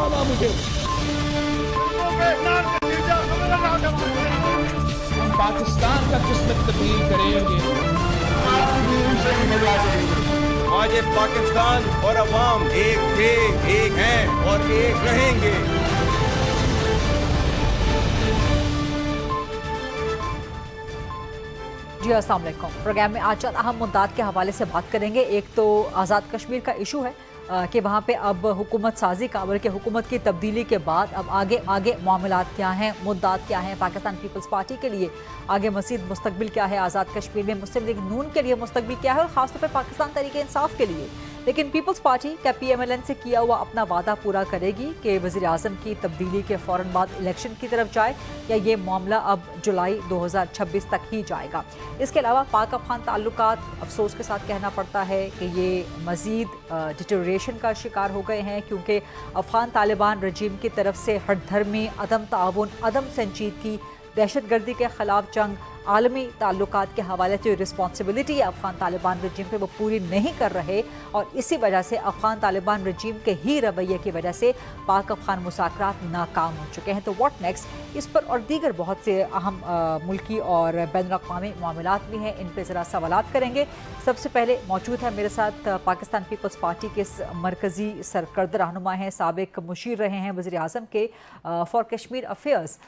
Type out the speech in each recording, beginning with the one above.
डाला मुझे। हम पाकिस्तान का किस्मत तब्दील करेंगे। आज ये पाकिस्तान और अवाम एक थे, एक हैं और एक रहेंगे। जी अस्सलाम वालेकुम। प्रोग्राम में आज चंद अहम मुद्दात के हवाले से बात करेंगे। एक तो आज़ाद कश्मीर का इशू है कि वहाँ पे अब हुकूमत साजी का, बल्कि हुकूमत की तब्दीली के बाद अब आगे मामलात क्या हैं, मुद्दात क्या हैं, पाकिस्तान पीपल्स पार्टी के लिए आगे मज़ीद मुस्तकबिल क्या है, आज़ाद कश्मीर में मुस्लिम लीग नून के लिए मुस्तकबिल क्या है और ख़ासतौर पर पाकिस्तान तहरीक इंसाफ के लिए। लेकिन पीपल्स पार्टी क्या PMLN से किया हुआ अपना वादा पूरा करेगी कि वज़ीर आज़म की तब्दीली के फ़ौरन बाद इलेक्शन की तरफ जाए, या ये मामला अब जुलाई 2026 तक ही जाएगा। इसके अलावा पाक अफ़गान ताल्लुकात अफसोस के साथ कहना पड़ता है कि ये मज़ीद डिटेरिएशन का शिकार हो गए हैं, क्योंकि अफ़गान तालिबान रजीम की तरफ से हठधर्मी, अदम ताउन, अदम संजीदगी, दहशतगर्दी के ख़िलाफ़ जंग, आलमी ताल्लुकात के हवाले से रिस्पॉन्सिबिलिटी अफ़गान तालिबान रजीम पे वो पूरी नहीं कर रहे, और इसी वजह से अफ़गान तालिबान रजीम के ही रवैये की वजह से पाक अफ़गान मुज़ाकरात नाकाम हो चुके हैं। तो व्हाट नेक्स्ट, इस पर और दीगर बहुत से अहम मुल्की और बैनुल-अक़वामी मामलात भी हैं, इन पर ज़रा सवालात करेंगे। सबसे पहले मौजूद है मेरे साथ पाकिस्तान पीपल्स पार्टी के मरकज़ी सरकर्द रहनुमा हैं, साबिक़ मुशीर रहे हैं वज़ीर आज़म के फॉर कश्मीर अफेयर्स,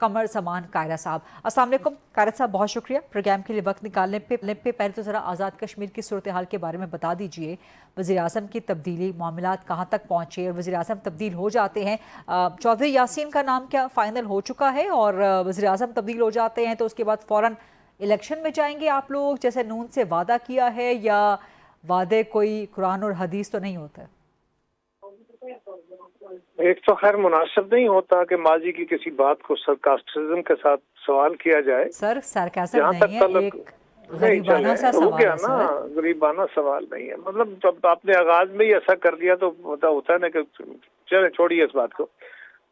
कमर ज़मान कायरा साहब। अस्सलाम वालेकुम कायरा साहब, बहुत शुक्रिया प्रोग्राम के लिए वक्त निकालने पे। पहले तो ज़रा आज़ाद कश्मीर की सूरत हाल के बारे में बता दीजिए। वज़ीर आज़म की तब्दीली मामलात कहाँ तक पहुँचे और वज़ीर आज़म तब्दील हो जाते हैं, चौधरी यासीन का नाम क्या फ़ाइनल हो चुका है, और वज़ीर आज़म तब्दील हो जाते हैं तो उसके बाद फ़ौरन इलेक्शन में जाएंगे आप लोग जैसे नून से वादा किया है, या वादे कोई कुरान और हदीस तो नहीं होता है? एक तो खैर मुनासिब नहीं होता कि माजी की किसी बात को सरकास्टिज्म के साथ सवाल किया जाए। सर सरकास्टिज्म नहीं है, एक गरीबाना सा सवाल हो गया है ना, सर। गरीबाना सवाल नहीं है। मतलब जब आपने आगाज में ही ऐसा कर दिया तो होता है ना कि चले छोड़िए इस बात को।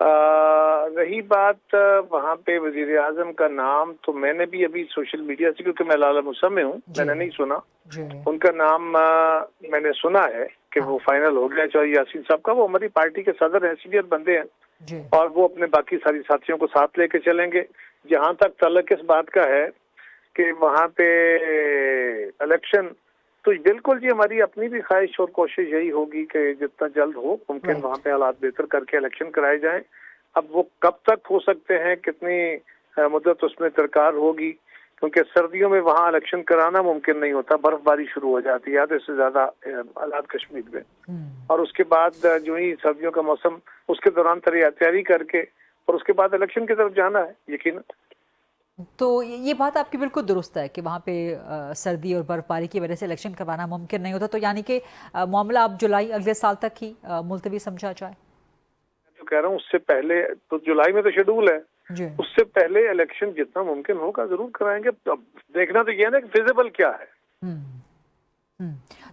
रही बात वहाँ पे वजीर आजम का नाम, तो मैंने भी अभी सोशल मीडिया से, क्योंकि मैं लाला मुसा में हूँ, मैंने नहीं सुना उनका नाम। मैंने सुना है कि वो फाइनल हो गया चौधरी यासीन साहब का। वो हमारी पार्टी के सदर हैं, सीनियर बंदे हैं, और वो अपने बाकी सारी साथियों को साथ लेके चलेंगे। जहाँ तक तल्लक इस बात का है कि वहाँ पे इलेक्शन, तो बिल्कुल जी हमारी अपनी भी ख्वाहिश और कोशिश यही होगी कि जितना जल्द हो मुमकिन वहाँ पे हालात बेहतर करके इलेक्शन कराए जाएं। अब वो कब तक हो सकते हैं, कितनी मुद्दत उसमें दरकार होगी, क्योंकि सर्दियों में वहाँ इलेक्शन कराना मुमकिन नहीं होता, बर्फबारी शुरू हो जाती है आधे से ज्यादा आज़ाद कश्मीर में। और उसके बाद जो ही सर्दियों का मौसम, उसके दौरान तैयारी करके और उसके बाद इलेक्शन की तरफ जाना है यकीन। तो ये बात आपकी बिल्कुल दुरुस्त है कि वहाँ पे सर्दी और बर्फबारी की वजह से इलेक्शन करवाना मुमकिन नहीं होता, तो यानी कि मामला अब जुलाई अगले साल तक ही मुलतवी समझा जाए। मैं तो कह रहा हूँ उससे पहले, तो जुलाई में तो शेड्यूल है, उससे पहले इलेक्शन जितना मुमकिन होगा जरूर कराएंगे। अब देखना तो ये है ना कि फिजिबल क्या है।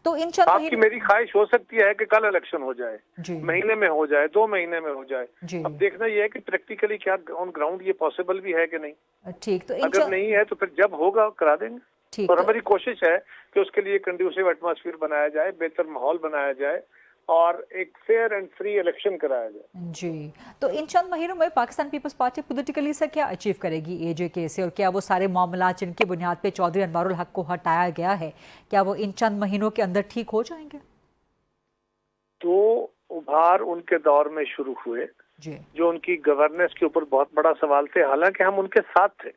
तो इन आपकी मेरी ख्वाहिश हो सकती है कि कल इलेक्शन हो जाए, महीने में हो जाए, 2 महीने में हो जाए। अब देखना यह है कि प्रैक्टिकली क्या ऑन ग्राउंड ये पॉसिबल भी है कि नहीं। ठीक, तो अगर नहीं है तो फिर जब होगा करा देंगे। और हमारी कोशिश है कि उसके लिए कंड्यूसिव एटमॉस्फेयर बनाया जाए, बेहतर माहौल बनाया जाए और एक फेयर एंड फ्री इलेक्शन कराया जाए। जी, तो इन चंद महीनों में पाकिस्तान पीपल्स पार्टी पॉलिटिकली से क्या अचीव करेगी AJK से, और क्या वो सारे मामला जिनकी बुनियाद पे चौधरी अनवारुल हक को हटाया गया है, क्या वो इन चंद महीनों के अंदर ठीक हो जाएंगे? तो उभार उनके दौर में शुरू हुए जो उनकी गवर्नेंस के ऊपर बहुत बड़ा सवाल थे, हालांकि हम उनके साथ थे,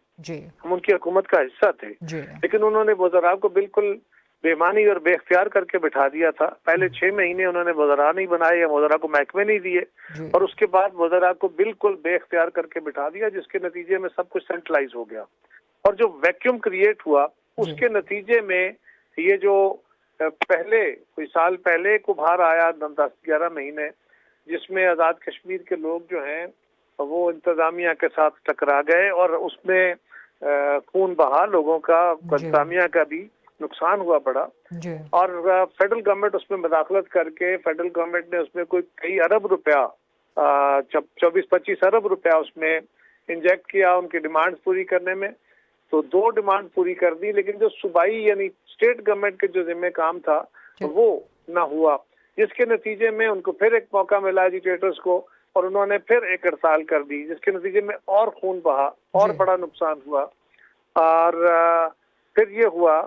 हम उनकी हुकूमत का हिस्सा थे, लेकिन उन्होंने वज़रा को बिल्कुल बेमानी और बेख्तियार करके बिठा दिया था। पहले 6 महीने उन्होंने वज़रा नहीं बनाए या वज़रा को महकमे नहीं दिए, और उसके बाद वज़रा को बिल्कुल बेख्तियार करके बिठा दिया, जिसके नतीजे में सब कुछ सेंट्रलाइज हो गया। और जो वैक्यूम क्रिएट हुआ उसके नतीजे में ये जो पहले कोई साल पहले एक उभार आया 10-11 महीने, जिसमें आज़ाद कश्मीर के लोग जो हैं वो इंतजामिया के साथ टकरा गए और उसमें खून बहा लोगों का, इंतजामिया का भी नुकसान हुआ बड़ा। और फेडरल गवर्नमेंट उसमें मदाखलत करके फेडरल गवर्नमेंट ने उसमें कोई कई अरब रुपया, 24-25 अरब रुपया उसमें इंजेक्ट किया उनकी डिमांड्स पूरी करने में। तो 2 डिमांड पूरी कर दी, लेकिन जो सूबाई यानी स्टेट गवर्नमेंट के जो जिम्मे काम था वो ना हुआ। जिसके नतीजे में उनको फिर एक मौका मिला एजिटेटर्स को, और उन्होंने फिर एक हड़ताल कर दी, जिसके नतीजे में और खून बहा और बड़ा नुकसान हुआ। और फिर ये हुआ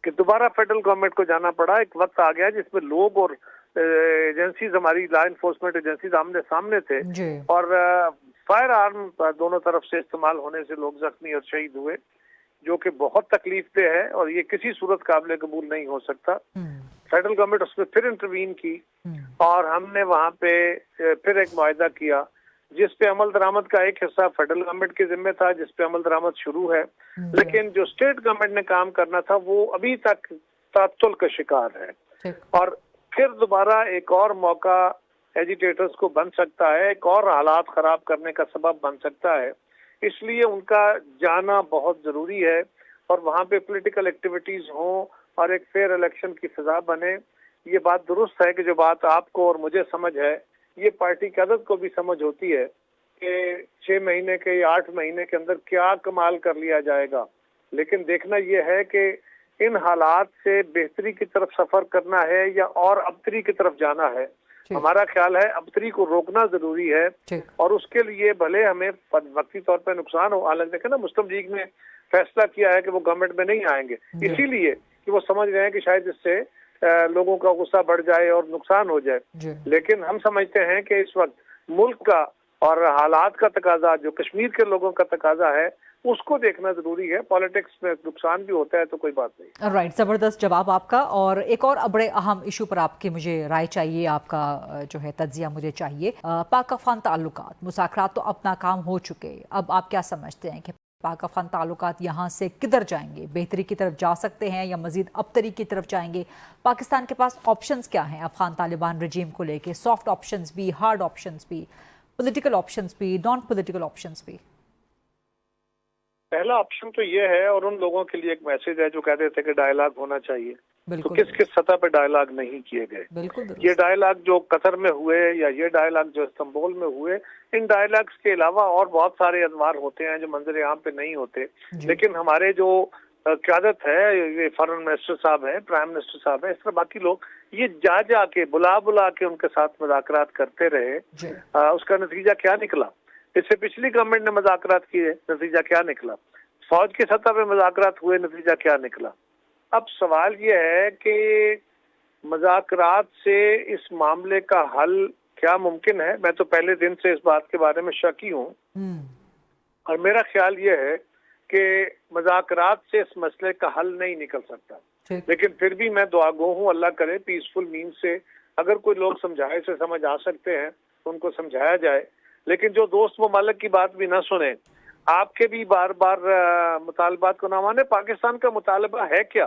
कि दोबारा फेडरल गवर्नमेंट को जाना पड़ा। एक वक्त आ गया जिसमें लोग और एजेंसीज, हमारी लॉ इन्फोर्समेंट एजेंसीज आमने सामने थे, और फायर आर्म दोनों तरफ से इस्तेमाल होने से लोग जख्मी और शहीद हुए, जो कि बहुत तकलीफ दे है और ये किसी सूरत काबिल कबूल नहीं हो सकता। फेडरल गवर्नमेंट उसमें फिर इंटरवीन की और हमने वहाँ पे फिर एक मुआहदा किया जिस पे अमल दरामद का एक हिस्सा फेडरल गवर्नमेंट के जिम्मे था, जिस पे अमल दरामद शुरू है, लेकिन जो स्टेट गवर्नमेंट ने काम करना था वो अभी तक तातुल का शिकार है। और फिर दोबारा एक और मौका एजिटेटर्स को बन सकता है, एक और हालात खराब करने का सबब बन सकता है। इसलिए उनका जाना बहुत जरूरी है और वहाँ पे पॉलिटिकल एक्टिविटीज हों और एक फेयर इलेक्शन की फिजा बने। ये बात दुरुस्त है कि जो बात आपको और मुझे समझ है, ये पार्टी क़यादत को भी समझ होती है कि 6 महीने के या 8 महीने के अंदर क्या कमाल कर लिया जाएगा। लेकिन देखना ये है कि इन हालात से बेहतरी की तरफ सफर करना है या और अबतरी की तरफ जाना है। हमारा ख्याल है अबतरी को रोकना जरूरी है और उसके लिए भले हमें वक्ती तौर पर नुकसान हो। हालांकि देखें ना, मुस्लिम लीग ने फैसला किया है कि वो गवर्नमेंट में नहीं आएंगे, इसीलिए कि वो समझ रहे हैं कि शायद इससे लोगों का गुस्सा बढ़ जाए और नुकसान हो जाए। लेकिन हम समझते हैं कि इस वक्त मुल्क का और हालात का तकाजा, जो कश्मीर के लोगों का तकाजा है, उसको देखना जरूरी है। पॉलिटिक्स में नुकसान भी होता है तो कोई बात नहीं। राइट, जबरदस्त जवाब आपका। और एक और बड़े अहम इशू पर आपकी मुझे राय चाहिए, आपका जो है तज्जिया मुझे चाहिए। पाक अफगान ताल्लुकात, मुज़ाकरात तो अपना काम हो चुके, अब आप क्या समझते हैं कि पाक अफगान ताल्लुकात यहाँ से किधर जाएंगे? बेहतरी की तरफ जा सकते हैं या मजीद अबतरी की तरफ जाएंगे? पाकिस्तान के पास ऑप्शंस क्या हैं अफगान तालिबान रजीम को लेके? सॉफ्ट ऑप्शंस भी, हार्ड ऑप्शंस भी, पॉलिटिकल ऑप्शंस भी, नॉन पॉलिटिकल ऑप्शंस भी। पहला ऑप्शन तो ये है, और उन लोगों के लिए एक मैसेज है जो कहते थे कि डायलॉग होना चाहिए, तो किस किस सतह पे डायलॉग नहीं किए गए। ये डायलॉग जो कतर में हुए या ये डायलॉग जो इस्तांबुल में हुए, इन डायलॉग्स के अलावा और बहुत सारे अदवार होते हैं जो मंजर आम पे नहीं होते। लेकिन हमारे जो क़यादत है, ये फॉरेन मिनिस्टर साहब है, प्राइम मिनिस्टर साहब है, इस तरह बाकी लोग ये जा के बुला के उनके साथ मुज़ाकरात करते रहे। उसका नतीजा क्या निकला? इससे पिछली गवर्नमेंट ने मुज़ाकरात किए, नतीजा क्या निकला? फौज की सतह पे मुज़ाकरात हुए, नतीजा क्या निकला? अब सवाल ये है कि मुज़ाकरात से इस मामले का हल क्या मुमकिन है? मैं तो पहले दिन से इस बात के बारे में शकी हूँ और मेरा ख्याल ये है कि मुज़ाकरात से इस मसले का हल नहीं निकल सकता। लेकिन फिर भी मैं दुआगो हूँ, अल्लाह करे पीसफुल मीन से अगर कोई लोग समझाए से समझ आ सकते हैं तो उनको समझाया जाए। लेकिन जो दोस्त ममालिक की बात भी ना सुने, आपके भी बार बार मुतालबात को ना माने। पाकिस्तान का मुतालबा है क्या?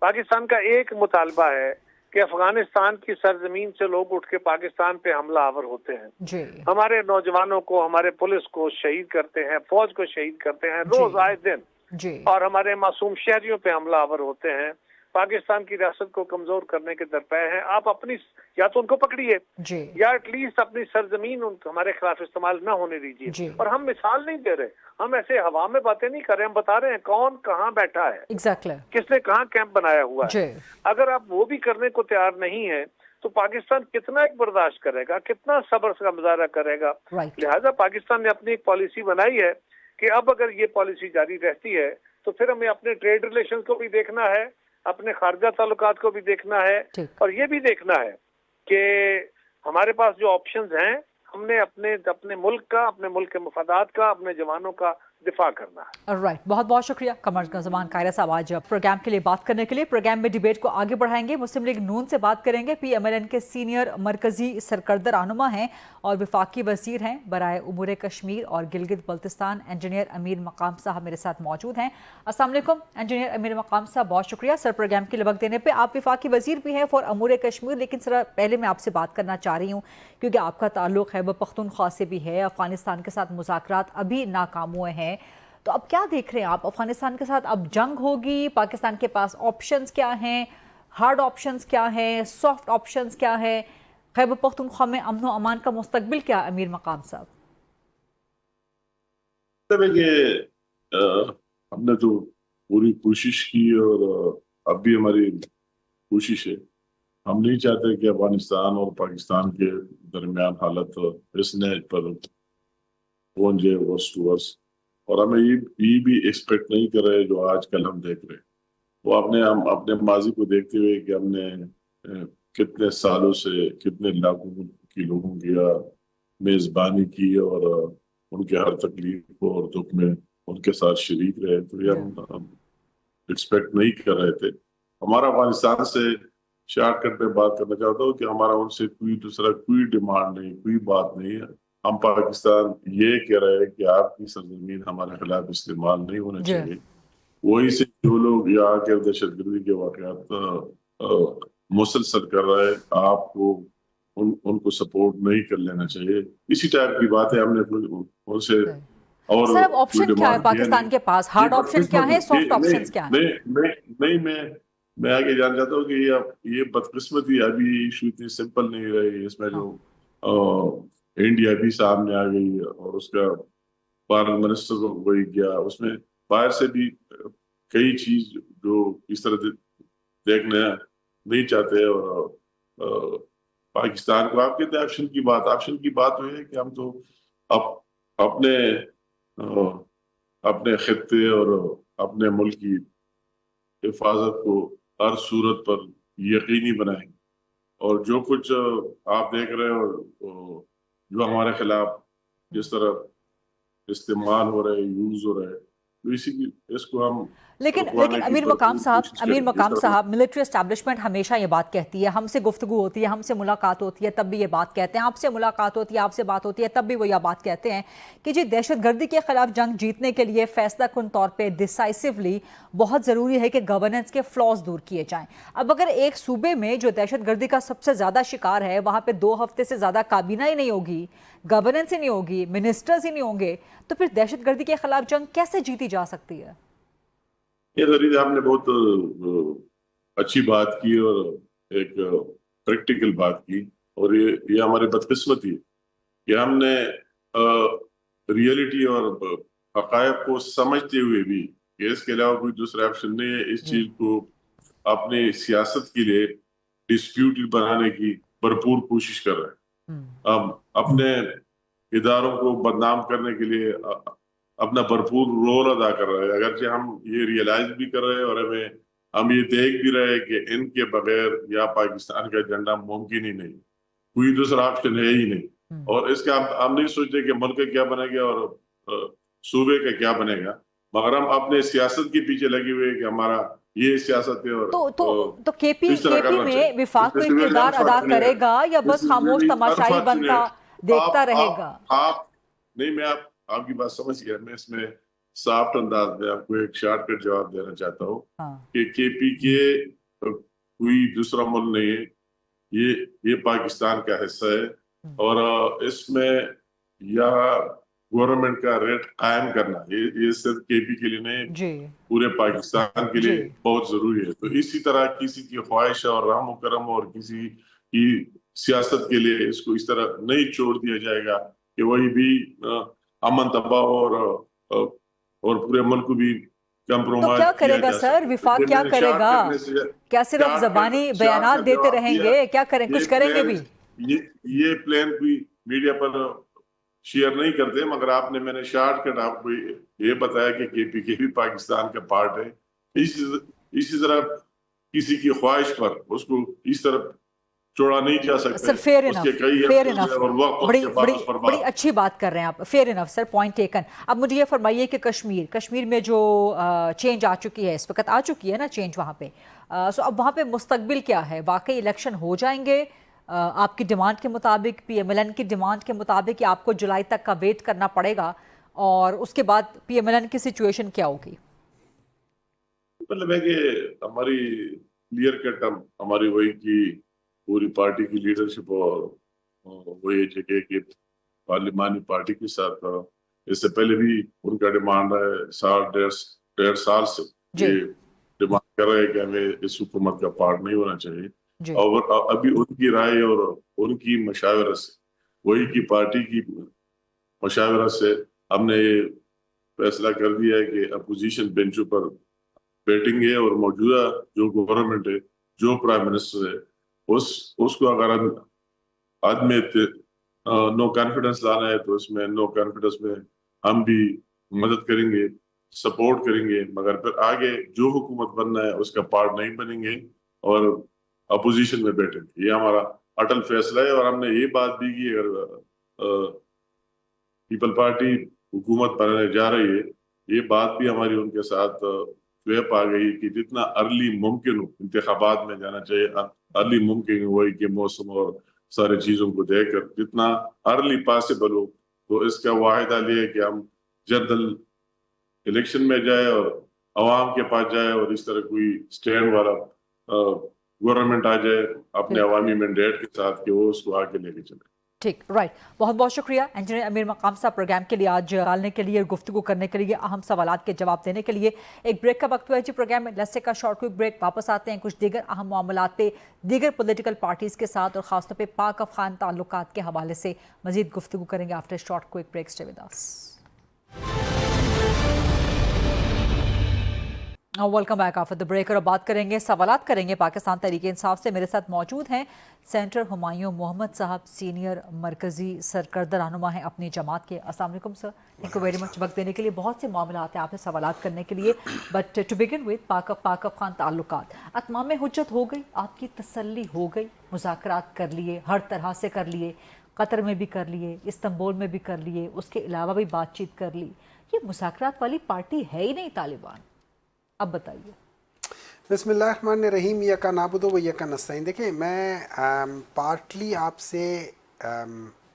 पाकिस्तान का एक मुतालबा है कि अफगानिस्तान की सरजमीन से लोग उठ के पाकिस्तान पे हमला आवर होते हैं, हमारे नौजवानों को, हमारे पुलिस को शहीद करते हैं, फौज को शहीद करते हैं रोज आए दिन, और हमारे मासूम शहरियों पे हमला आवर होते हैं, पाकिस्तान की रियासत को कमजोर करने के दरपे हैं। आप अपनी या तो उनको पकड़िए या एटलीस्ट अपनी सरजमीन हमारे खिलाफ इस्तेमाल ना होने दीजिए। और हम मिसाल नहीं दे रहे, हम ऐसे हवा में बातें नहीं कर रहे, हम बता रहे हैं कौन कहाँ बैठा है, किसने कहाँ कैंप बनाया हुआ है। अगर आप वो भी करने को तैयार नहीं है तो पाकिस्तान कितना एक बर्दाश्त करेगा, कितना सब्र का मुजाहरा करेगा। लिहाजा पाकिस्तान ने अपनी एक पॉलिसी बनाई है कि अब अगर ये पॉलिसी जारी रहती है तो फिर हमें अपने ट्रेड रिलेशन को भी देखना है, अपने खारजा ताल्लुकात को भी देखना है, और ये भी देखना है कि हमारे पास जो ऑप्शंस हैं, हमने अपने मुल्क का, अपने मुल्क के मफादात का, अपने जवानों का दिफा करना है। राइट, बहुत बहुत शुक्रिया कमर ज़मान कायरा साहब आज प्रोग्राम के लिए बात करने के लिए। प्रोग्राम में डिबेट को आगे बढ़ाएंगे, मुस्लिम लीग नून से बात करेंगे। PMLN के सीनियर मरकजी सरकर्दा रहनुमा हैं और वफाकी वजीर हैं बराए उमूर कश्मीर और गिलगित बल्तिस्तान, इंजीनियर अमीर मकाम साहब मेरे साथ मौजूद हैं। अस्सलाम वालेकुम इंजीनियर अमीर मकाम साहब, बहुत शुक्रिया सर प्रोग्राम के लिए वक्त देने पर। आप वफाकी वजीर भी हैं फॉर उमूर कश्मीर, लेकिन सर पहले मैं आपसे बात करना चाह रही हूँ क्योंकि आपका ताल्लुक खैबर पख्तूनख्वा से भी है, अफगानिस्तान के साथ मुज़ाकरात अभी नाकाम हुए हैं, तो अब क्या देख रहे हैं आप? अफगानिस्तान के साथ अब जंग होगी? पाकिस्तान के पास ऑप्शंस क्या हैं? हार्ड ऑप्शंस क्या हैं? सॉफ्ट ऑप्शंस क्या है? खैबर पख्तूनख्वा में अमन व अमान का मुस्तकबिल क्या, अमीर मकाम साहब? हमने तो पूरी कोशिश की और अब भी हमारी कोशिश है ہم نہیں چاہتے کہ افغانستان اور پاکستان کے درمیان حالت اس نے پر پہنچے ورس ٹو ورس، اور ہمیں یہ بھی ایکسپیکٹ نہیں کر رہے جو آج کل ہم دیکھ رہے ہیں۔ وہ ہم اپنے ماضی کو دیکھتے ہوئے کہ ہم نے کتنے سالوں سے کتنے لاکھوں کی لوگوں کی میزبانی کی اور ان کے ہر تکلیف اور دکھ میں ان کے ساتھ شریک رہے، تو یہ ہم ایکسپیکٹ نہیں کر رہے تھے۔ ہمارا افغانستان سے شارٹ کٹ پہ بات کرنا چاہتا ہوں کہ ہمارا ان سے کوئی دوسرا کوئی ڈیمانڈ نہیں، کوئی بات نہیں ہے۔ ہم پاکستان یہ کہہ رہے ہیں کہ آپ کی سرزمین ہمارے خلاف استعمال نہیں ہونا چاہیے۔ وہی سے جو لوگ یہاں کے دہشت گردی کے واقعات مسلسل کر رہے ہیں، آپ کو ان کو سپورٹ نہیں کر لینا چاہیے۔ اسی ٹائپ کی باتیں ہم نے ان سے اور سر اب آپشن کیا ہے پاکستان کے پاس؟ ہارڈ آپشن کیا ہے، سافٹ آپشنز کیا ہیں؟ نہیں میں آگے جاننا چاہتا ہوں کہ یہ بدقسمتی ابھی ایشو اتنی سمپل نہیں رہی، اس میں جو انڈیا بھی سامنے آ گئی اور اس کا فارن منسٹر کو وہی گیا، اس میں باہر سے بھی کئی چیز جو اس طرح دیکھنا نہیں چاہتے، اور پاکستان کو آپ کہتے ہیں آپشن کی بات ہوئی ہے کہ ہم تو اپنے خطے اور اپنے ملک کی حفاظت کو ہر صورت پر یقینی بنائیں، اور جو کچھ آپ دیکھ رہے ہو جو ہمارے خلاف جس طرح استعمال ہو رہے یوز ہو رہے، تو اسی کی اس کو ہم لیکن امیر مقام صاحب ملٹری اسٹیبلشمنٹ ہمیشہ یہ بات کہتی ہے، ہم سے گفتگو ہوتی ہے، ہم سے ملاقات ہوتی ہے تب بھی یہ بات کہتے ہیں، آپ سے ملاقات ہوتی ہے، آپ سے بات ہوتی ہے تب بھی وہ یہ بات کہتے ہیں کہ جی دہشت گردی کے خلاف جنگ جیتنے کے لیے فیصلہ کن طور پہ ڈیسائسولی بہت ضروری ہے کہ گورننس کے فلاز دور کیے جائیں۔ اب اگر ایک صوبے میں جو دہشت گردی کا سب سے زیادہ شکار ہے وہاں پہ 2 ہفتے سے زیادہ کابینہ ہی نہیں ہوگی، گورننس ہی نہیں ہوگی، منسٹرز ہی نہیں ہوں گے، تو پھر دہشت گردی کے خلاف جنگ کیسے جیتی جا سکتی ہے؟ یہ ضروری، آپ نے بہت اچھی بات کی اور ایک پریکٹیکل بات کی، اور یہ ہماری بدقسمتی ہے کہ ہم نے ریئلٹی اور حقائق کو سمجھتے ہوئے بھی کہ اس کے علاوہ کوئی دوسرا آپشن نہیں ہے، اس چیز کو اپنی سیاست کے لیے ڈسپیوٹ بنانے کی بھرپور کوشش کر رہے ہیں۔ ہم اپنے اداروں کو بدنام کرنے کے لیے اپنا بھرپور رول ادا کر رہے ہیں، اگرچہ ہم یہ ریئلائز بھی کر رہے ہیں اور ہم یہ دیکھ بھی رہے ہیں کہ ان کے بغیر یا پاکستان کا ایجنڈا ممکن ہی نہیں، کوئی دوسرا آپشن ہے ہی نہیں، اور اس کا ہم نہیں سوچتے کہ ملک کا کیا بنے گا اور صوبے کا کیا بنے گا، مگر ہم اپنے سیاست کے پیچھے لگے ہوئے کہ ہمارا یہ سیاست ہے۔ اور تو کے پی میں وفاق کوئی کردار ادا کرے گا یا بس خاموش تماشائی بن کا دیکھتا رہے گا؟ نہیں، میں آپ کی بات سمجھ گیا، میں اس میں سافٹ انداز میں آپ کو ایک شارٹ کٹ جواب دینا چاہتا ہوں کہ کے پی کے کوئی دوسرا ملک نہیں ہے، یہ پاکستان کا حصہ ہے، اور اس میں یہاں گورنمنٹ کا ریٹ قائم کرنا یہ صرف کے پی کے لیے نہیں، پورے پاکستان کے لیے بہت ضروری ہے۔ تو اسی طرح کسی کی خواہش اور رحم و کرم اور کسی کی سیاست کے لیے اس کو اس طرح نہیں چھوڑ دیا جائے گا کہ وہی بھی امن تباہ اور پورے ملک کو بھی کمپرومائز۔ تو کیا کرے گا سر وفاق، کیا کرے گا؟ کیا صرف زبانی بیانات دیتے رہیں گے؟ کیا کریں، کچھ کریں گے بھی؟ یہ پلان کوئی میڈیا پر شیئر نہیں کرتے، مگر میں نے شارٹ کٹ آپ کو یہ بتایا کہ کے پی کے بھی پاکستان کا پارٹ ہے۔ اسی طرح کسی کی خواہش پر اس کو اس طرح چھوڑا نہیں جا سکتا۔ سر فیئر انف، بڑی اچھی بات کر رہے ہیں آپ، فیئر انف سر، پوائنٹ ٹیکن۔ اب مجھے یہ فرمائیے کہ کشمیر میں جو چینج آ چکی ہے، اس وقت آ چکی ہے نا چینج وہاں پہ، سو اب وہاں پہ مستقبل کیا ہے؟ واقعی الیکشن ہو جائیں گے آپ کی ڈیمانڈ کے مطابق، پی ایم ایل این کی ڈیمانڈ کے مطابق، یا آپ کو جولائی تک کا ویٹ کرنا پڑے گا، اور اس کے بعد پی ایم ایل این کی سچویشن کیا ہوگی؟ مطلب ہے کہ ہماری کلیئر کٹ ہماری وہی کی پوری پارٹی کی لیڈرشپ اور وہی جگہ کہ پارلیمانی پارٹی کے ساتھ اس سے پہلے بھی ان کا ڈیمانڈ ہے، 1.5 سال سے یہ ڈیمانڈ کر رہے ہیں کہ ہمیں اس حکومت کا پارٹ نہیں ہونا چاہیے، اور ابھی ان کی رائے اور ان کی مشاورت سے، وہی کی پارٹی کی مشاورت سے ہم نے یہ فیصلہ کر دیا ہے کہ اپوزیشن بینچوں پر بیٹھیں گے، اور موجودہ جو گورنمنٹ ہے، جو پرائم منسٹر ہے، उसको अगर आदमी नो कॉन्फिडेंस लाना है तो इसमें नो कॉन्फिडेंस में हम भी मदद करेंगे, सपोर्ट करेंगे, मगर फिर आगे जो हुकूमत बनना है उसका पार्ट नहीं बनेंगे और अपोजिशन में बैठेंगे। ये हमारा अटल फैसला है और हमने ये बात भी की अगर पीपल पार्टी हुकूमत बनाने जा रही है, ये बात भी हमारी उनके साथ वेप आ गई कि जितना अर्ली मुमकिन हो इंतखाबात में जाना चाहिए। अर्ली मुमकिन वही कि मौसम और सारी चीजों को देखकर जितना अर्ली पॉसिबल हो, तो इसका वाहिद हल है कि हम जनरल इलेक्शन में जाए और अवाम के पास जाए और इस तरह कोई स्टैंड वाला गवर्नमेंट आ जाए अपने अवामी मैंडेट के साथ कि वो उसको आगे लेके चले। ठीक, राइट। बहुत बहुत शुक्रिया इंजीनियर अमीर मकाम साहब प्रोग्राम के लिए आज डालने के लिए, गुफ्तगू करने के लिए, अहम सवालात के जवाब देने के लिए। एक ब्रेक का वक्त हुआ है जी प्रोग्राम में। Let's take a short quick break. वापस आते हैं कुछ दीगर अहम मामलात पे दीगर पॉलिटिकल पार्टीज के साथ और खासतौर पे पाक अफगान ताल्लुकात के हवाले से मजीद गुफ्तगू करेंगे after short quick break. Stay with us. Welcome back after the break और बात करेंगे, सवालात करेंगे पाकिस्तान तहरीक इंसाफ से। मेरे साथ मौजूद हैं सेंटर हुमायूं मोहम्मद साहब, सीनियर मरकजी सरकर्दा रहनुमा हैं अपनी जमात के। अस्सलाम वालेकुम sir, thank you very much वक्त देने के लिए। बहुत से मामलात हैं आपसे सवालात करने के लिए, बट टू बिगिन विद पाक अफगान ताल्लुकात। अतमाम हुज्जत हो गई, आपकी तसल्ली हो गई, मुज़ाकरात कर लिए, हर तरह से कर लिए, कतर में भी कर लिए, इस्तंबुल में भी कर लिए, उसके अलावा भी बातचीत कर ली। ये मुज़ाकरात वाली पार्टी है ही नहीं तालिबान, अब बताइए। बिस्मिल्लाहिर्रहमानिर्रहीम, यका नाबुदु व यका नस्तईन। देखिए, मैं पार्टली आपसे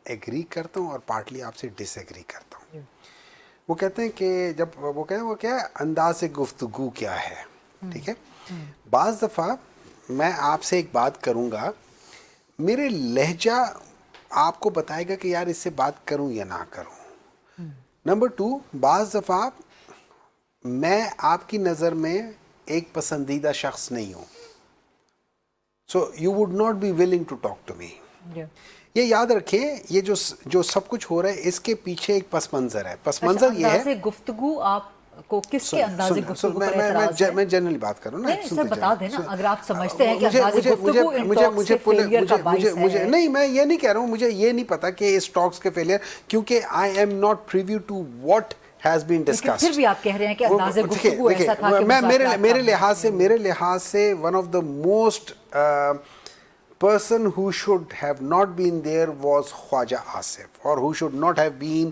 एग्री करता हूँ और पार्टली आपसे डिसएग्री करता हूँ। वो कहते हैं कि जब वो कहते हैं वो क्या है, अंदाज़ गुफ्तगू क्या है, ठीक है। बाज़ दफ़ा मैं आपसे एक बात करूँगा, मेरे लहजा आपको बताएगा कि यार इससे बात करूँ या ना करूँ। नंबर 2, बाज़ दफ़ा मैं आपकी नज़र में एक पसंदीदा शख्स नहीं हूँ, so you would not be willing to talk to me. ये याद रखें, ये जो सब कुछ हो रहा है इसके पीछे एक पस मंज़र है। पस मंज़र ये है, गुफ्तगू आपको किसके अंदाज़े गुफ्तगू पर एतराज़ है? मैं जनरली बात कर रहा हूँ ना, सर बता देना अगर आप समझते हैं कि अंदाज़े गुफ्तगू इन टॉक्स के फेलियर का बाइस है। मुझे नहीं, मैं ये नहीं कह रहा हूँ, मुझे ये नहीं पता कि इस टॉक्स के फेलियर, क्योंकि I am not preview to what has been discussed। फिर भी आप कह रहे हैं कि अंदाज़े गुफ्तगू ऐसा था कि मेरे लिहाज से one of the most person who should have not been there was Khwaja Asif, और who should not have been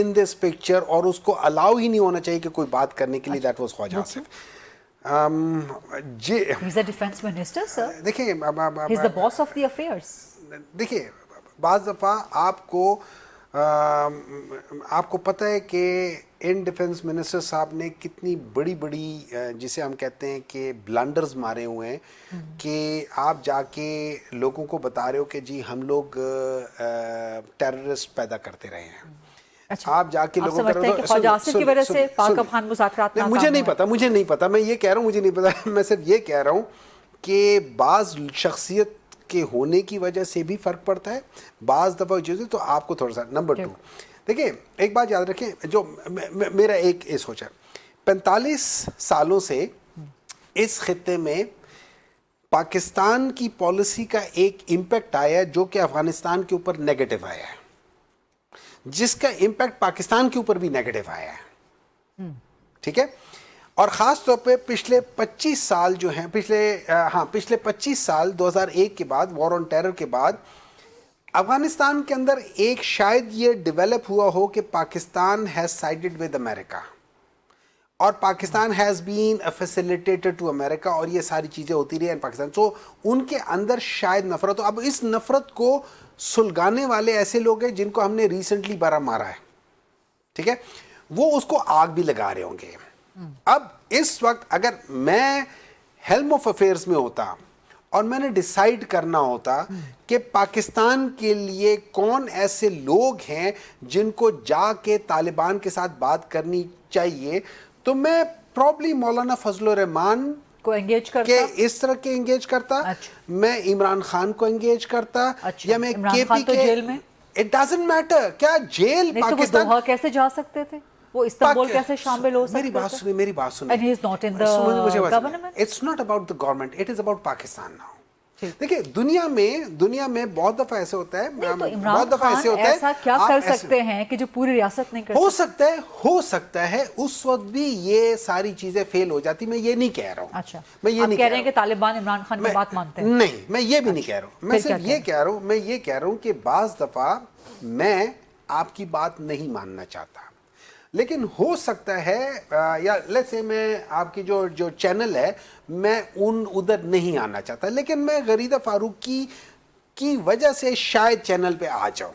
in this picture, और उसको अलाउ ही नहीं होना चाहिए कि कोई बात करने के लिए। that was Khwaja Asif. he's a defense minister sir। देखिए, he's the boss of the affairs। देखिए, बाज़ दफ़ा आपको पता है कि इन डिफेंस मिनिस्टर साहब ने कितनी बड़ी जिसे हम कहते हैं कि ब्लंडर्स मारे हुए हैं, कि आप जाके लोगों को बता रहे हो कि जी हम लोग टेररिस्ट पैदा करते रहे हैं। अच्छा, आप जाके लोगों को ख्वाजा आसिफ की वजह से पाक अफगान मुज़ाकरात नाकाम मुझे नहीं पता, मैं ये कह रहा हूँ मुझे नहीं पता। मैं सिर्फ ये कह रहा हूँ कि बाज़ शख्सियत के होने की वजह से भी फ़र्क पड़ता है, बाज़ दफ़ा चीज़ें तो आपको थोड़ा सा। नंबर 2, देखिए एक बात याद रखें, जो मेरा एक ये सोच है, 45 सालों से इस खित्ते में पाकिस्तान की पॉलिसी का एक इम्पैक्ट आया है जो कि अफ़गानिस्तान के ऊपर नेगेटिव आया है, जिसका इम्पैक्ट पाकिस्तान के ऊपर भी नेगेटिव आया है, ठीक है। और ख़ास तौर पे पिछले 25 साल जो हैं, पिछले 25 साल 2001 के बाद, वॉर ऑन टेरर के बाद, अफ़गानिस्तान के अंदर एक शायद ये डेवलप हुआ हो कि Pakistan has sided with America और Pakistan has been a facilitator to America, और ये सारी चीज़ें होती रही हैं पाकिस्तान। तो उनके अंदर शायद नफ़रत हो। अब इस नफ़रत को सुलगाने वाले ऐसे लोग हैं जिनको हमने रिसेंटली बारा मारा है, ठीक है, वो उसको आग भी लगा रहे होंगे। अब इस वक्त अगर मैं हेल्म ऑफ अफेयर्स में होता और मैंने डिसाइड करना होता कि पाकिस्तान के लिए कौन ऐसे लोग हैं जिनको जाके तालिबान के साथ बात करनी चाहिए, तो मैं प्रॉब्ली मौलाना फजलुर रहमान को एंगेज करता, के इस तरह के एंगेज करता। अच्छा। मैं इमरान खान को एंगेज करता। अच्छा। या मैं केपी के जेल में, इट डजंट मैटर क्या जेल, पाकिस्तान तो वो कैसे जा सकते थे, वो इस्तांबुल कैसे शामिल हो सकते थे? मेरी बात सुनिए। And he is not in the government. It's not about the government. It is about Pakistan now. देखिए दुनिया में बहुत दफा ऐसे होता है, तो इमरान खान ऐसा क्या कर सकते हैं कि जो पूरी रियासत नहीं कर सकते? हो सकता है उस वक्त भी ये सारी चीजें फेल हो जाती, मैं ये नहीं कह रहा हूँ। अच्छा, मैं ये नहीं कह रहे हैं कि तालिबान इमरान खान की बात मानते हैं? नहीं, मैं ये भी नहीं कह रहा हूँ। मैं सिर्फ ये कह रहा हूँ कि बाज दफा मैं आपकी बात नहीं मानना चाहता, लेकिन हो सकता है या लेट्स से मैं आपकी जो चैनल है मैं उधर नहीं आना चाहता, लेकिन मैं गरीदा फारूक की वजह से शायद चैनल पे आ जाऊं,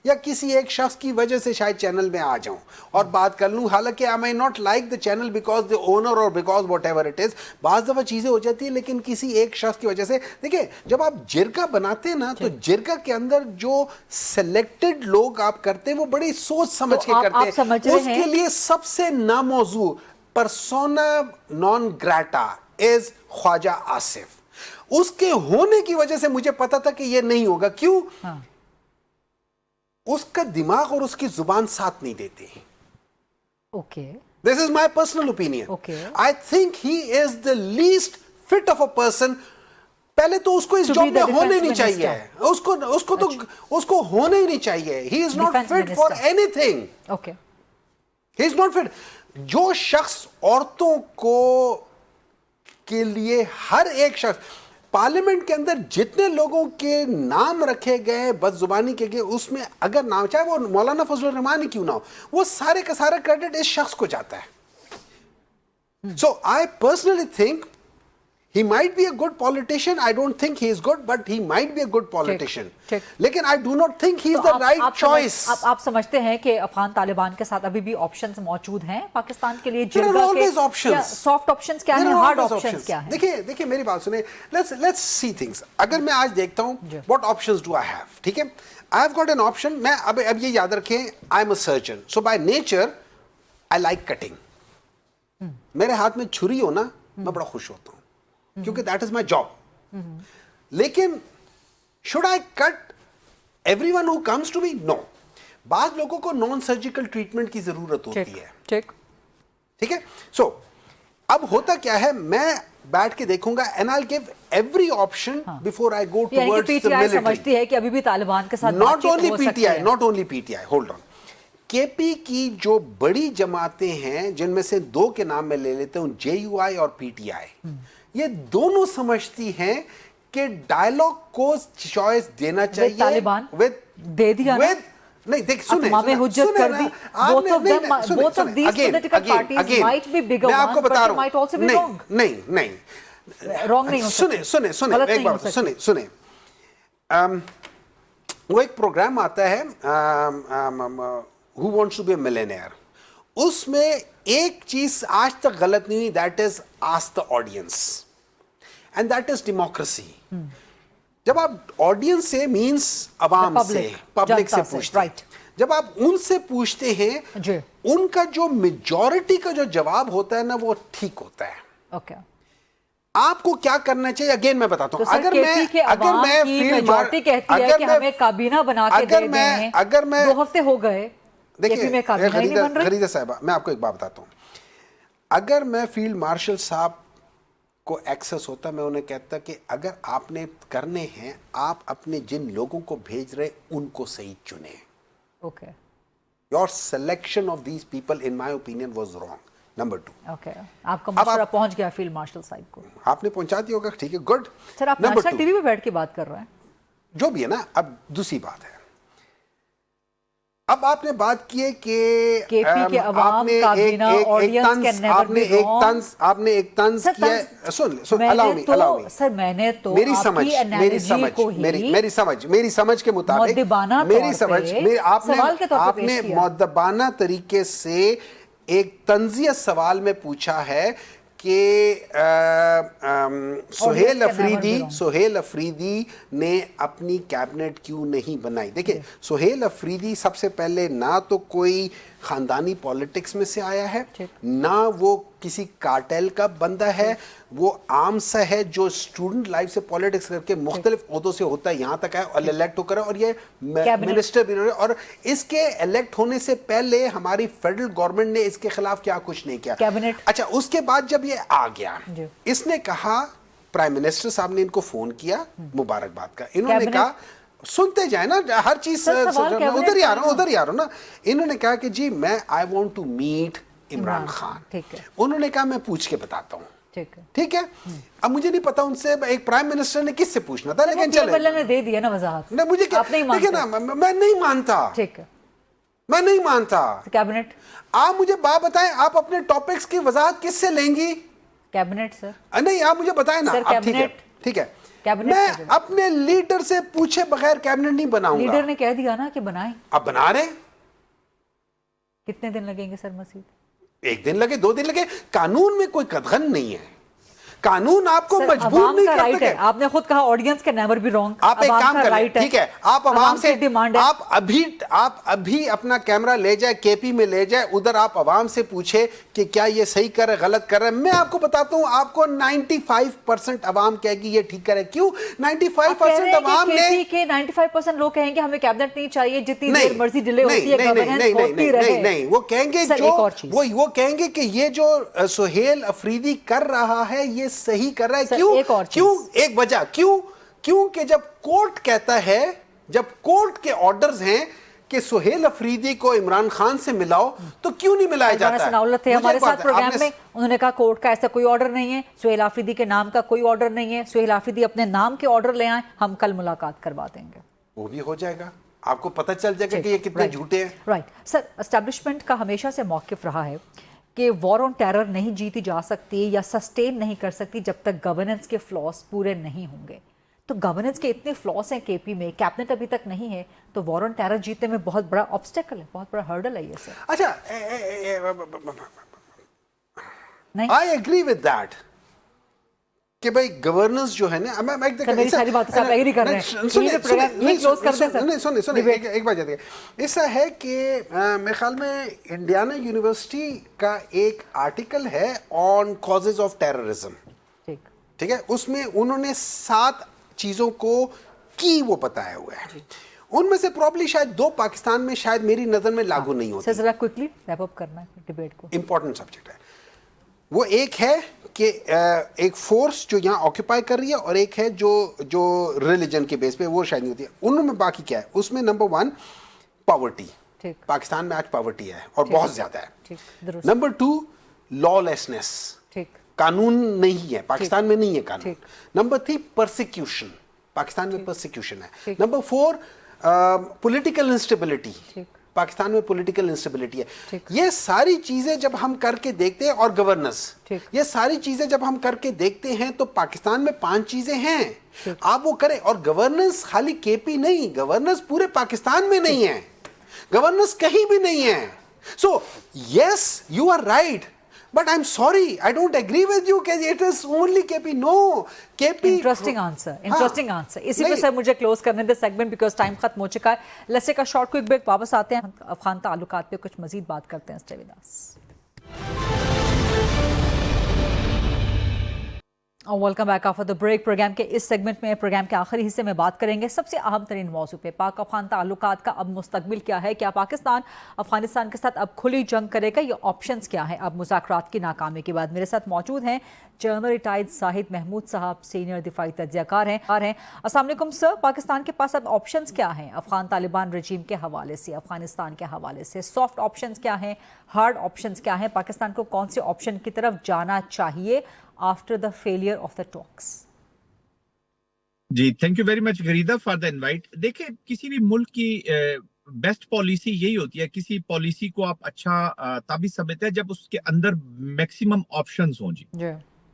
या किसी एक शख्स की वजह से शायद चैनल में आ जाऊं और बात कर लूं। हालांकि I may not like the channel because the owner और because whatever it is, बाज़ दफ़ा चीज़ें हो जाती है, लेकिन किसी एक शख्स की वजह से। देखिए जब आप जिरका बनाते हैं ना, तो जिरका के अंदर जो सिलेक्टेड लोग आप करते हैं वो बड़ी सोच समझ के करते हैं। उसके लिए सबसे नामौजू persona non grata is Khawaja Asif. उसके होने की वजह से मुझे पता था कि ये नहीं होगा। क्यों? उसका दिमाग और उसकी जुबान साथ नहीं देते। Okay, this is my personal opinion. I think he is the least fit of a person. पहले तो उसको इस जॉब में होने नहीं चाहिए, उसको होने ही नहीं चाहिए। He is not fit for anything. Okay, he is not fit. जो शख्स औरतों के लिए, हर एक शख्स पार्लियामेंट के अंदर जितने लोगों के नाम रखे गए बदजुबानी के गए, उसमें अगर नाम चाहे वो मौलाना फजलुर रहमान ही क्यों ना हो, वो सारे का सारा क्रेडिट इस शख्स को जाता है। So I personally think he might be a good politician. I don't think he is good, but he might be a good politician. लेकिन I do not think he is the right choice. आप समझते हैं कि अफगान तालिबान के साथ अभी भी options मौजूद हैं पाकिस्तान के लिए? There are always options. Soft options क्या है, हार्ड ऑप्शंस क्या है? देखिए मेरी बात सुने, let's see things. अगर मैं आज देखता हूँ what options do I have, ठीक है? I have got an option. मैं अब ये याद रखें, I am a surgeon. So by nature I like cutting. मेरे हाथ में छुरी हो ना, मैं बड़ा खुश होता हूँ, क्योंकि दैट इज माई जॉब। लेकिन should I cut everyone who comes to me? No. बाद लोगों को नॉन सर्जिकल ट्रीटमेंट की जरूरत होती है। ठीक है। सो अब होता क्या है, मैं बैठ के देखूंगा and I will give every option before I go towards the military. समझती है कि अभी भी तालिबान के साथ not only PTI, hold on, KP की जो बड़ी जमातें हैं, जिनमें से दो के नाम मैं ले लेता हूं, जेयूआई और पीटीआई, ये दोनों समझती हैं कि डायलॉग को चॉइस देना चाहिए। तालिबान दे दिया ना? नहीं, देख सुने, मैं आपको बता रहा हूं, नहीं, रॉन्ग नहीं हो सकता। सुने, वो एक प्रोग्राम आता है Who Wants to be a Millionaire, उसमें एक चीज आज तक गलत नहीं हुई, that is ask the audience, and that is democracy. जब आप ऑडियंस से मींस अवाम से, पब्लिक से पूछते हैं, जब आप उनसे पूछते हैं, उनका जो मेजॉरिटी का जो जवाब होता है ना, वो ठीक होता है। ओके, आपको क्या करना चाहिए? अगेन मैं बताता हूँ, अगर मैं मेजॉरिटी कहती है कि हमें काबीना बना के दे दें, अगर मैं 2 हफ्ते हो गए, देखिए खरीदा साहबा, मैं आपको एक बात बताता हूँ, अगर मैं फील्ड मार्शल साहब को एक्सेस होता, मैं उन्हें कहता कि अगर आपने करने हैं, आप अपने जिन लोगों को भेज रहे उनको सही चुने। Okay, your selection of these people in my opinion was wrong. Number 2, okay, आपका मशवरा पहुंच गया फील्ड मार्शल साहब को, आपने पहुंचा दिया होगा, ठीक है, गुड। सर आप नेशनल टीवी पे बैठ के बात कर रहे हैं, जो भी है ना। अब दूसरी बात है, अब आपने बात की है कि आपने एक तंज किया। सुन सर, मैंने तो मेरी समझ के मुताबिक, आपने मुअद्दबाना तरीके से एक तंजिया सवाल में पूछा है कि सोहेल अफरीदी ने अपनी कैबिनेट क्यों नहीं बनाई। देखिए, सोहेल अफरीदी सबसे पहले ना तो कोई खानदानी पॉलिटिक्स में से आया है, ना वो किसी कार्टेल का बंदा है, वो आम सा है जो स्टूडेंट लाइफ से पॉलिटिक्स करके मुख्तलिफ ओहदों से होता है, यहाँ तक है और इलेक्ट होकर, और ये मिनिस्टर भी रहे। और इसके इलेक्ट होने से पहले हमारी फेडरल गवर्नमेंट ने इसके खिलाफ क्या कुछ नहीं किया। कैबिनेट, अच्छा, उसके बाद जब ये आ गया, इसने कहा प्राइम मिनिस्टर साहब ने इनको फोन किया मुबारकबाद का, इन्होंने कहा सुनते जाए ना हर चीज, उधर ही आ रहा हूँ ना, इन्होंने कहा कि जी मैं I want to meet Imran Khan, उन्होंने कहा मैं पूछ के बताता हूँ, ठीक है। अब मुझे नहीं पता उनसे, एक प्राइम मिनिस्टर ने किससे पूछना था, लेकिन चले ने दे दिया ना वजाहत, ना मुझे देखिए ना, मैं नहीं मानता, ठीक है, मैं नहीं मानता। कैबिनेट, आप मुझे बात बताएं, आप अपने टॉपिक्स की वजाहत किससे लेंगी? कैबिनेट सर, नहीं आप मुझे बताएं ना, ठीक है, मैं अपने लीडर से पूछे बगैर कैबिनेट नहीं बनाऊंगा। लीडर ने कह दिया ना कि बनाएं, आप बना रहे। कितने दिन लगेंगे सर मसीद? 1 दिन लगे, 2 दिन लगे, कानून में कोई कदगन नहीं है, कानून आपको मजबूर नहीं करता है। आपने खुद कहा ऑडियंस के नेवर बी रॉन्ग, आप एक काम करें, ठीक है, आप आवाम से डिमांड है, आप अभी अपना कैमरा ले जाए, केपी में ले जाए, उधर आप आवाम से पूछे कि क्या ये सही कर रहे, गलत कर रहे। मैं आपको बताता हूँ, आपको 95% आवाम कहेगी ये ठीक करे। क्यों 95% आवाम ने? 95% लोग कहेंगे हमें कैबिनेट नहीं चाहिए, जितनी देर मर्जी डिले होती है गवर्नेंस होती रहे। नहीं, वो कहेंगे जो वो कहेंगे कि ये जो सुहेल अफरीदी कर रहा है ये सही कर रहा है। क्यों एक वजह, क्यों कि जब कोर्ट कहता है, जब कोर्ट के ऑर्डर्स हैं कि सुहेल अफरीदी को इमरान खान से मिलाओ, तो क्यों नहीं मिलाया जाता है? थे हमारे साथ प्रोग्राम में, उन्होंने कहा कोर्ट का ऐसा कोई ऑर्डर नहीं है, सुहेल अफरीदी के नाम का कोई ऑर्डर नहीं है, सुहेल अफरीदी अपने नाम के ऑर्डर ले आए, हम कल मुलाकात करवा देंगे, वो भी हो जाएगा, आपको पता चल जाएगा कि ये कितने झूठे हैं। राइट सर, एस्टैब्लिशमेंट का हमेशा से मौकिफ रहा है कि वॉर ऑन टेरर नहीं जीती जा सकती या सस्टेन नहीं कर सकती जब तक गवर्नेंस के फ्लॉस पूरे नहीं होंगे। तो गवर्नेंस के इतने फ्लॉस हैं केपी में, कैबिनेट अभी तक नहीं है, तो वॉर ऑन टेरर जीतने में बहुत बड़ा ऑब्स्टेकल है, बहुत बड़ा हर्डल है ये सर। अच्छा, आई एग्री विद दैट कि भाई गवर्नेंस जो है ना, मैं मेरी सारी बातें आप एग्री कर रहे हैं, ये क्लोज करते हैं सर। सुनिए एक बात है, ऐसा है कि मेरे ख्याल में इंडियाना यूनिवर्सिटी का एक आर्टिकल है ऑन कॉजेज ऑफ टेररिज्म, ठीक है, उसमें उन्होंने 7 चीजों को की वो बताया हुआ है, उनमें से प्रॉब्ली शायद 2 पाकिस्तान में शायद मेरी नजर में लागू नहीं होती। सर जरा क्विकली रैप अप करना है डिबेट को, इंपॉर्टेंट सब्जेक्ट है। वो एक है कि एक फोर्स जो यहाँ ऑक्यूपाई कर रही है, और एक है जो रिलीजन के बेस पे, वो शायद नहीं होती है। उनमें बाकी क्या है, उसमें नंबर 1 पॉवर्टी, पाकिस्तान में आज पॉवर्टी है और बहुत ज्यादा है। नंबर 2 लॉलेसनेस, कानून नहीं है पाकिस्तान में, नहीं है कानून। नंबर 3 परसिक्यूशन, पाकिस्तान में परसिक्यूशन है। नंबर 4 पॉलिटिकल इंस्टेबिलिटी, पाकिस्तान में पॉलिटिकल इंस्टेबिलिटी है। ये सारी चीजें जब हम करके देखते हैं, और गवर्नेंस, ये सारी चीजें जब हम करके देखते हैं, तो पाकिस्तान में 5 चीजें हैं, आप वो करें। और गवर्नेंस खाली केपी नहीं, गवर्नेंस पूरे पाकिस्तान में नहीं है, गवर्नेंस कहीं भी नहीं है। So yes you are right, but I'm sorry, I don't agree with you कि it is only KP. No, KP. Interesting answer. इसी पे सर मुझे क्लोज करने दे सेगमेंट, बिकॉज टाइम खत्म हो चुका है। Let's take a short quick break, वापस आते हैं, अफगान ताल्लुकात पे कुछ मजीद बात करते हैं। Stay with us. और welcome back after the break. Program के इस सेगमेंट में, प्रोग्राम के आखिरी हिस्से में बात करेंगे सबसे अहम तरीन मौजू पे, पाक अफगान ताल्लुकात का अब मुस्तकबिल क्या है, क्या पाकिस्तान अफगानिस्तान के साथ अब खुली जंग करेगा, ये ऑप्शंस क्या हैं अब मुज़ाकरात की नाकामी के बाद। मेरे साथ मौजूद हैं जनरल रिटायर्ड शाहिद महमूद साहब, सीनियर दिफाई तज्ज़ियाकार हैं। अस्सलाम वालेकुम सर, पाकिस्तान के पास अब ऑप्शंस क्या हैं अफगान तालिबान रजीम के हवाले से, अफगानिस्तान के हवाले से? सॉफ्ट ऑप्शंस क्या हैं, हार्ड ऑप्शंस क्या हैं, पाकिस्तान को कौन से ऑप्शन की तरफ जाना चाहिए after the failure of the talks? जी, thank you very much Gharida for the invite. देखिए, किसी भी मुल्क की बेस्ट पॉलिसी यही होती है, किसी पॉलिसी को आप अच्छा तभी समझते हैं जब उसके अंदर मैक्सिमम ऑप्शंस हों जी।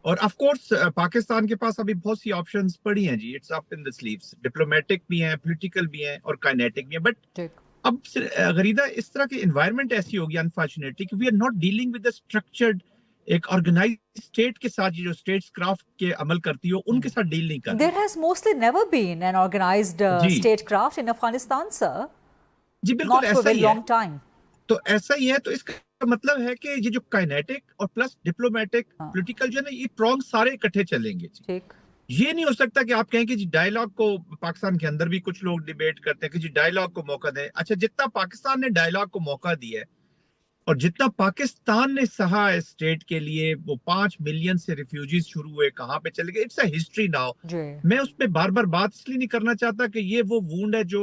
और ऑफ कोर्स पाकिस्तान के पास अभी बहुत सी ऑप्शंस पड़ी हैं जी, it's up in the sleeves, diplomatic भी हैं, पॉलिटिकल भी हैं और काइनेटिक भी हैं। बट अब गरीदा इस तरह की एनवायरनमेंट ऐसी होगी अनफॉर्चुनेटली कि we are not dealing with the structured, एक ऑर्गेनाइज्ड स्टेट के साथ जो स्टेट्स क्राफ्ट के अमल करती हो उनके साथ डील नहीं करती। There has mostly never been an organized statecraft in Afghanistan, sir. जी बिल्कुल ऐसा ही long time. तो ऐसा ही है, तो इसका मतलब है कि ये जो काइनेटिक और प्लस डिप्लोमेटिक पॉलिटिकल जो है ना, ये प्रॉन्ग सारे इकट्ठे चलेंगे जी। ठीक, ये नहीं हो सकता कि आप कहें कि जी डायलॉग को, पाकिस्तान के अंदर भी कुछ लोग डिबेट करते हैं कि जी डायलॉग को मौका दें। अच्छा, जितना पाकिस्तान ने डायलॉग को मौका दिया है اور جتنا پاکستان نے سہا اسٹیٹ کے لیے، وہ 5 ملین سے ریفیوجیز شروع ہوئے، کہاں پہ چلے گئے، اٹس اے ہسٹری ناؤ. میں اس پہ بار بار بات اس لیے نہیں کرنا چاہتا کہ یہ وہ وونڈ ہے جو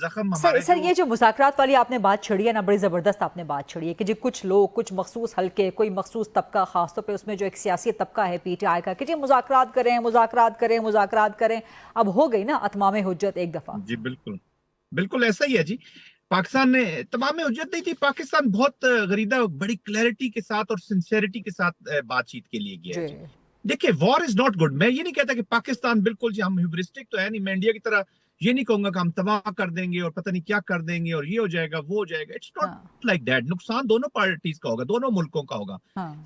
زخم ہمارے. سر یہ جو مذاکرات والی آپ نے بات چھڑی ہے نا، بڑی زبردست آپ نے بات چھڑی ہے کہ جی کچھ لوگ، کچھ مخصوص حلقے، کوئی مخصوص طبقہ، خاص طور پہ اس میں جو ایک سیاسی طبقہ ہے پی ٹی آئی کا، کہ جی مذاکرات کریں مذاکرات کریں مذاکرات کریں. اب ہو گئی نا اتمام حجت ایک دفعہ. جی بالکل بالکل ایسا ہی ہے جی. پاکستان نے تمام حجت نہیں تھی، پاکستان بہت غریدہ بڑی کلیئرٹی کے ساتھ اور سنسیئرٹی کے ساتھ بات چیت کے لیے گیا. دیکھیں وار از ناٹ گڈ. میں یہ نہیں کہتا کہ پاکستان بالکل جی ہم ہیوبرسٹک تو ہے نہیں، میں انڈیا کی طرح یہ نہیں کہوں گا کہ ہم تباہ کر دیں گے اور پتہ نہیں کیا کر دیں گے اور یہ ہو جائے گا وہ ہو جائے گا. It's not like that. نقصان دونوں پارٹیز کا ہوگا، دونوں ملکوں کا ہوگا.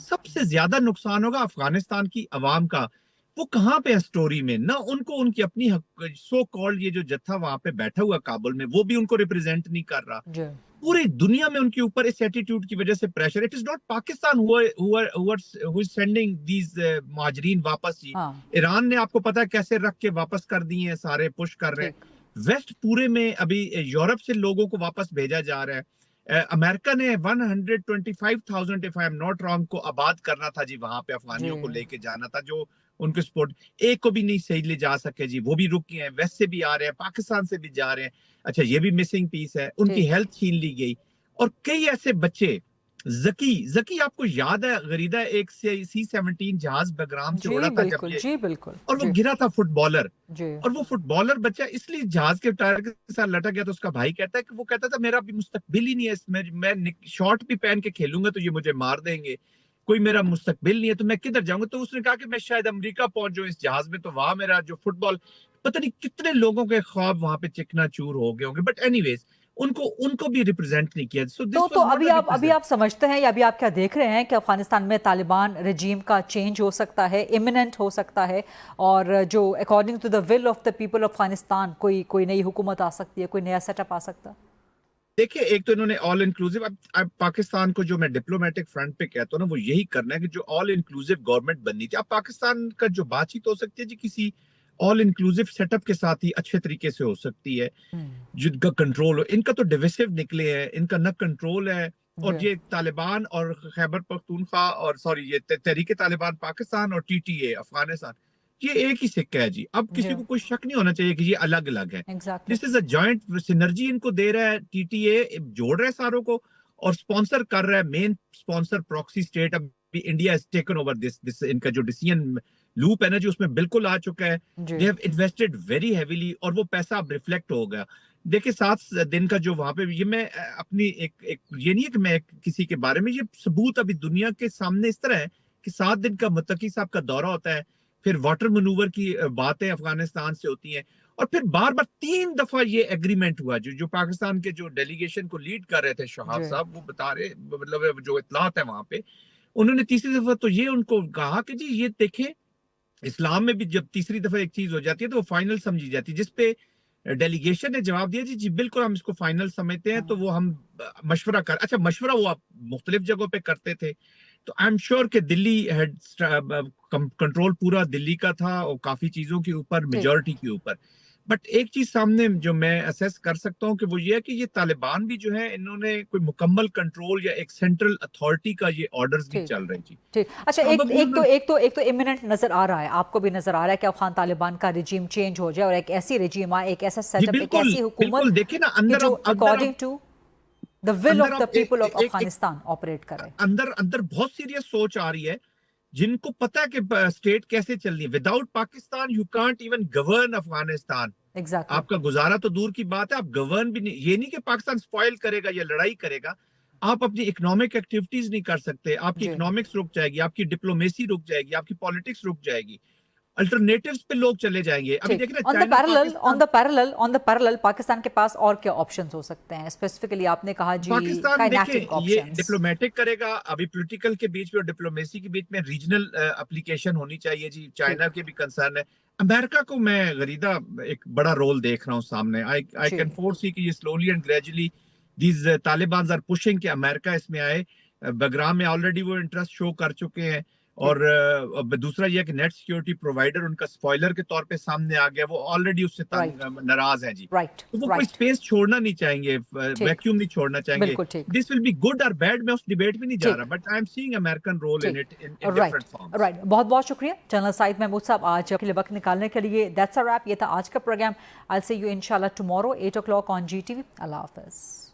سب سے زیادہ نقصان ہوگا افغانستان کی عوام کا. وہ کہاں پہ ہے سٹوری میں؟ نہ ان کو ان کی اپنی سو کالڈ یہ جو جتھا وہاں پہ بیٹھا ہوا کابل میں، وہ بھی ان کو ریپریزنٹ نہیں کر رہا. پوری دنیا میں ان کے اوپر اس ایٹیٹیوڈ کی وجہ سے pressure. It is not Pakistan who is sending these مہاجرین واپس. جی ایران نے آپ کو پتا ہے کیسے رکھ کے واپس کر دیے ہیں، سارے پش کر رہے ہیں. ویسٹ پورے میں ابھی یورپ سے لوگوں کو واپس بھیجا جا رہا ہے. امریکہ نے 125,000 if I am not wrong کو آباد کرنا تھا جی، وہاں پہ افغانیوں کو لے کے جانا تھا جو ان کے سپورٹ. ایک کو بھی نہیں صحیح لے جا سکے جی، وہ بھی رکے ہیں. ویسٹ سے بھی آ رہے ہیں، پاکستان سے بھی جا رہے ہیں. اچھا یہ بھی مسنگ پیس ہے. ان کی ہیلتھ چھین لی گئی. اور کئی ایسے بچے، زکی آپ کو یاد ہے غریدہ ایک C-17 جہاز بگرام سے اڑا تھا جب یہ، اور وہ گرا تھا فٹ بالر. اور وہ فٹ بالر بچہ اس لیے جہاز کے ٹائر کے ساتھ لٹک گیا. تو اس کا بھائی کہتا ہے کہ وہ کہتا تھا میرا بھی مستقبل ہی نہیں ہے اس میں، میں شارٹ بھی پہن کے کھیلوں گا تو یہ مجھے مار دیں گے، کوئی میرا مستقبل نہیں ہے تو میں کدھر جاؤں گا. تو اس نے کہا کہ میں شاید امریکہ پہنچ جاؤں اس جہاز میں، تو وہاں میرا جو فٹ بال، پتہ نہیں کتنے لوگوں کے خواب وہاں پہ چکنا چور ہو گئے ہوں گے. بٹ اینی ویز ان کو بھی ریپرزینٹ نہیں کیا. تو ابھی آپ سمجھتے ہیں یا ابھی آپ کیا دیکھ رہے ہیں کہ افغانستان میں طالبان رجیم کا چینج ہو سکتا ہے، امیمنٹ ہو سکتا ہے، اور جو according to the will of the people of Afghanistan کوئی نئی حکومت آ سکتی ہے، کوئی نیا سیٹ اپ آ سکتا ہے؟ دیکھیں ایک تو انہوں نے آل انکلوسیو، اب پاکستان کو جو میں ڈپلومیٹک فرنٹ پہ کہتا ہوں نا، وہ یہی کرنا ہے کہ جو آل انکلوسیو گورنمنٹ بننی تھی. اب پاکستان کا جو بات چیت ہو سکتی ہے جی کسی آل انکلوسیو سیٹ اپ کے ساتھ ہی اچھے طریقے سے ہو سکتی ہے، جن کا کنٹرول ہو. ان کا تو ڈیویسو نکلے ہیں، ان کا نہ کنٹرول ہے. اور یہ طالبان اور خیبر پختونخوا اور یہ تحریک طالبان پاکستان اور TTA افغانستان، یہ ایک ہی سکہ ہے جی. اب کسی کو کوئی شک نہیں ہونا چاہیے کہ یہ الگ الگ ہے. دس از اے جوائنٹ سینرجی ان کو دے رہا ہے TTA، جوڑ رہا ہے ساروں کو اور سپانسر کر رہا ہے. مین سپانسر پراکسی اسٹیٹ ابھی India has taken over this. ان کا جو ڈیسیژن لوپ ہے نا جی اس میں بالکل آ چکا ہے. They have invested very heavily اور وہ پیسہ اب ریفلیکٹ ہو گیا. دیکھیں 7 دن کا جو وہاں پہ، یہ میں اپنی ایک یہ نہیں ہے کہ میں کسی کے بارے میں، یہ ثبوت ابھی دنیا کے سامنے اس طرح ہے کہ 7 دن کا متقی صاحب کا دورہ ہوتا ہے، پھر واٹر منور کی باتیں افغانستان سے ہوتی ہیں، اور پھر بار 3 دفعہ یہ ایگریمنٹ ہوا. جو پاکستان کے جو ڈیلیگیشن کو لیڈ کر رہے تھے شہاب صاحب، وہ بتا رہے، مطلب جو اطلاعات ہے وہاں پہ، انہوں نے تیسری دفعہ تو یہ ان کو کہا کہ جی یہ دیکھیں اسلام میں بھی جب تیسری دفعہ ایک چیز ہو جاتی ہے تو وہ فائنل سمجھی جاتی ہے. جس پہ ڈیلیگیشن نے جواب دیا جی بالکل ہم اس کو فائنل سمجھتے ہیں، تو وہ ہم مشورہ کر. اچھا مشورہ وہ مختلف جگہوں پہ کرتے تھے، تو آئی ایم شیور کہ دلی ہیڈ کنٹرول پورا دلی کا تھا اور کافی چیزوں کے اوپر، میجورٹی کے اوپر. بٹ ایک چیز سامنے جو میں اسیس کر سکتا ہوں کہ وہ یہ ہے کہ یہ طالبان بھی جو ہے انہوں نے کوئی مکمل کنٹرول یا ایک سینٹرل اتھارٹی کا یہ آرڈرز بھی چل رہے ہیں جی. اچھا ایک تو امیمنٹ نظر آ رہا ہے، آپ کو بھی نظر آ رہا ہے کہ افغان طالبان کا رجیم چینج ہو جائے اور ایک ایسی رجیم آئے، ایک ایسا سیٹ اپ، ایک ایسی حکومت دیکھیں نا اندر جو according to the will of the people of Afghanistan operate کرے. اندر بہت سیریس سوچ آ رہی ہے جن کو پتا ہے کہ اسٹیٹ کیسے چلنی ہے. Without Pakistan you can't even govern Afghanistan. آپ کا گزارا تو دور کی بات ہے، آپ گورن بھی نہیں. یہ نہیں کہ پاکستان سپوائل کرے گا یا لڑائی کرے گا، آپ اپنی اکنامک ایکٹیویٹیز نہیں کر سکتے. آپ کی اکنامکس رک جائے گی، آپ کی ڈپلومیسی رک جائے گی، آپ کی پالیٹکس رک جائے گی، الٹرنیٹیوز پہ لوگ چلے جائیں گے. ابھی دیکھیں on the parallel پاکستان کے پاس اور کیا آپشنز ہو سکتے ہیں؟ اسپیسیفکلی آپ نے کہا جی پاکستان دیکھیں یہ ڈپلومیٹک کرے گا. ابھی پولیٹیکل کے بیچ میں اور ڈپلومیسی کے بیچ میں ریجنل اپلیکیشن ہونی چاہیے جی. چائنا کے بھی کنسرن ہے. امریکہ کو میں غریدہ ایک بڑا رول دیکھ رہا ہوں سامنے. I can foresee کہ یہ slowly and gradually these Talibans are pushing کہ امریکہ اس میں آئے. بگرام میں آلریڈی وہ انٹرسٹ شو کر چکے ہیں اور دوسرا یہ کہ نیٹ سیکیورٹی پرووائڈر ان کا اسپوائلر کے طور پہ سامنے آ گیا, وہ آلریڈی اس سے ناراض ہیں جی, تو وہ کوئی اسپیس چھوڑنا نہیں چاہیں گے, ویکیوم نہیں چھوڑنا چاہیں گے. دس ول بی گڈ اور بیڈ, میں اس ڈیبیٹ میں نہیں جا رہا, but I am seeing American role in it in different forms. Right, بہت بہت شکریہ جنرل سعید محمود صاحب آج کے لیے وقت نکالنے کے لیے. دیٹس ا ریپ, یہ تھا آج کا program. I'll see you inshallah tomorrow 8 o'clock on GTV. اللہ حافظ.